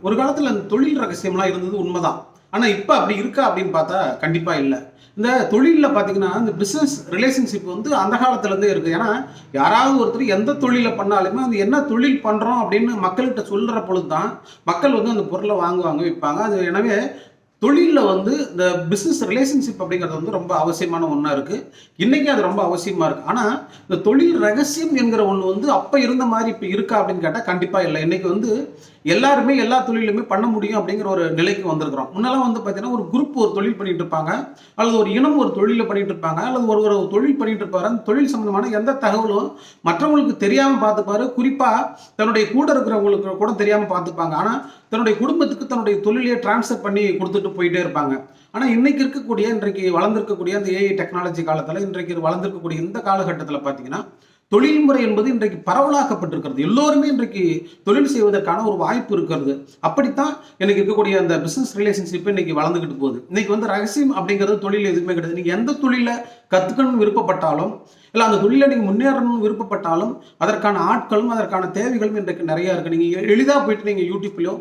ஒரு காலத்தில் அந்த தொழில் ரகசியம்லாம் இருந்தது உண்மைதான். ஆனால் இப்போ அப்படி இருக்கா அப்படின்னு பார்த்தா கண்டிப்பாக இல்லை. இந்த தொழிலில் பார்த்தீங்கன்னா இந்த பிஸ்னஸ் ரிலேஷன்ஷிப் வந்து அந்த காலத்துலேருந்தே இருக்குது. ஏன்னா யாராவது ஒருத்தர் எந்த தொழிலை பண்ணாலுமே அது என்ன தொழில் பண்ணுறோம் அப்படின்னு மக்கள்கிட்ட சொல்கிற பொழுது தான் மக்கள் வந்து அந்த பொருளை வாங்குவாங்க, விற்பாங்க. அது எனவே தொழிலில் வந்து இந்த பிஸ்னஸ் ரிலேஷன்ஷிப் அப்படிங்கிறது வந்து ரொம்ப அவசியமான ஒன்றா இருக்குது. இன்றைக்கி அது ரொம்ப அவசியமாக இருக்குது. ஆனால் இந்த தொழில் ரகசியம் என்கிற ஒன்று வந்து அப்போ இருந்த மாதிரி இப்போ இருக்கா அப்படின்னு கேட்டால் கண்டிப்பாக இல்லை. இன்றைக்கி வந்து எல்லாருமே எல்லா தொழிலுமே பண்ண முடியும் அப்படிங்கிற ஒரு நிலைக்கு வந்திருக்கிறோம். முன்னெல்லாம் வந்து பார்த்தீங்கன்னா ஒரு குரூப் ஒரு தொழில் பண்ணிட்டு இருப்பாங்க, அல்லது ஒரு இனம் ஒரு தொழிலை பண்ணிட்டு இருப்பாங்க, அல்லது ஒரு ஒரு தொழில் பண்ணிட்டு இருப்பாரு. அந்த தொழில் சம்பந்தமான எந்த தகவலும் மற்றவங்களுக்கு தெரியாமல் பார்த்துப்பாரு. குறிப்பாக தன்னுடைய கூட இருக்கிறவங்களுக்கு கூட தெரியாமல் பார்த்துப்பாங்க. ஆனால் தன்னுடைய குடும்பத்துக்கு தன்னுடைய தொழிலையே டிரான்ஸ்ஃபர் பண்ணி கொடுத்துட்டு போயிட்டே இருப்பாங்க. ஆனால் இன்றைக்கு வளர்ந்திருக்கக்கூடிய அந்த ஏஐ டெக்னாலஜி காலத்தில் இன்றைக்கு வளர்ந்திருக்கக்கூடிய இந்த காலகட்டத்தில் பார்த்தீங்கன்னா தொழில்முறை என்பது இன்றைக்கு பரவலாக்கப்பட்டிருக்கிறது. எல்லோருமே இன்றைக்கு தொழில் செய்வதற்கான ஒரு வாய்ப்பு இருக்கிறது. அப்படித்தான் எனக்கு இருக்கக்கூடிய அந்த பிசினஸ் ரிலேஷன்ஷிப் இன்னைக்கு வளர்ந்துகிட்டு போகுது. இன்னைக்கு வந்து ரகசியம் அப்படிங்கிறது தொழில் எதுவுமே கிடையாது. நீங்க எந்த தொழிலை கத்துக்கணும்னு விருப்பப்பட்டாலும், இல்லை அந்த தொழிலை நீங்க முன்னேறணும்னு விருப்பப்பட்டாலும் அதற்கான ஆட்களும் அதற்கான தேவைகளும் இன்றைக்கு நிறைய இருக்கு. நீங்க எளிதாக போயிட்டு நீங்க யூடியூப்லயோ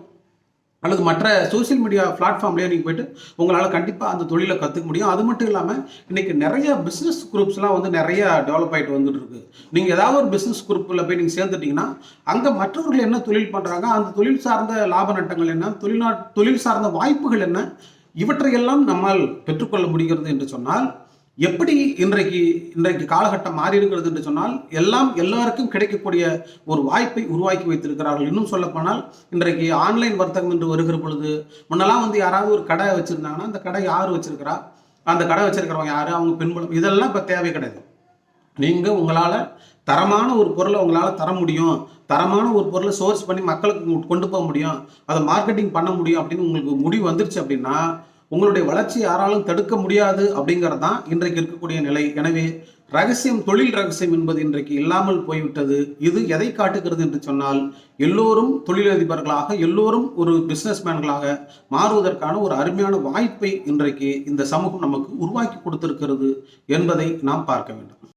அல்லது மற்ற சோசியல் மீடியா பிளாட்ஃபார்ம்லேயே நீங்கள் போயிட்டு உங்களால் கண்டிப்பாக அந்த தொழிலை கற்றுக்க முடியும். அது மட்டும் இல்லாமல் இன்றைக்கி நிறைய பிஸ்னஸ் குரூப்ஸ்லாம் வந்து நிறைய டெவலப் ஆகிட்டு வந்துட்டு இருக்கு. நீங்கள் ஏதாவது ஒரு பிஸ்னஸ் குரூப்பில் போய் நீங்கள் சேர்ந்துட்டிங்கன்னா அங்கே மற்றவர்கள் என்ன தொழில் பண்ணுறாங்க, அந்த தொழில் சார்ந்த லாப நட்டங்கள் என்ன, தொழில் சார்ந்த வாய்ப்புகள் என்ன, இவற்றையெல்லாம் நம்மால் பெற்றுக்கொள்ள முடிகிறது என்று சொன்னால் எப்படி இன்றைக்கு காலகட்டம் மாறி இருக்கிறது என்று சொன்னால் எல்லாருக்கும் கிடைக்கக்கூடிய ஒரு வாய்ப்பை உருவாக்கி வைத்திருக்கிறார்கள். இன்னும் சொல்ல போனால் இன்றைக்கு ஆன்லைன் வர்த்தகம் என்று வருகிற பொழுது முன்னெல்லாம் வந்து யாராவது ஒரு கடை வச்சிருந்தாங்கன்னா அந்த கடை யார் வச்சிருக்கிறா, அந்த கடை வச்சிருக்கிறவங்க யாரு, அவங்க பின்புலம், இதெல்லாம் இப்போ தேவை கிடையாது. நீங்கள் உங்களால் தரமான ஒரு பொருளை உங்களால் தர முடியும், தரமான ஒரு பொருளை சோர்ஸ் பண்ணி மக்களுக்கு கொண்டு போக முடியும், அதை மார்க்கெட்டிங் பண்ண முடியும் அப்படின்னு உங்களுக்கு முடிவு வந்துருச்சு அப்படின்னா உங்களுடைய வளர்ச்சி யாராலும் தடுக்க முடியாது அப்படிங்கிறது தான் இன்றைக்கு இருக்கக்கூடிய நிலை. எனவே தொழில் ரகசியம் என்பது இன்றைக்கு இல்லாமல் போய்விட்டது. இது எதை காட்டுகிறது என்று சொன்னால் எல்லோரும் தொழிலதிபர்களாக, எல்லோரும் ஒரு பிஸ்னஸ்மேன்களாக மாறுவதற்கான ஒரு அருமையான வாய்ப்பை இன்றைக்கு இந்த சமூகம் நமக்கு உருவாக்கி கொடுத்திருக்கிறது என்பதை நாம் பார்க்க வேண்டும்.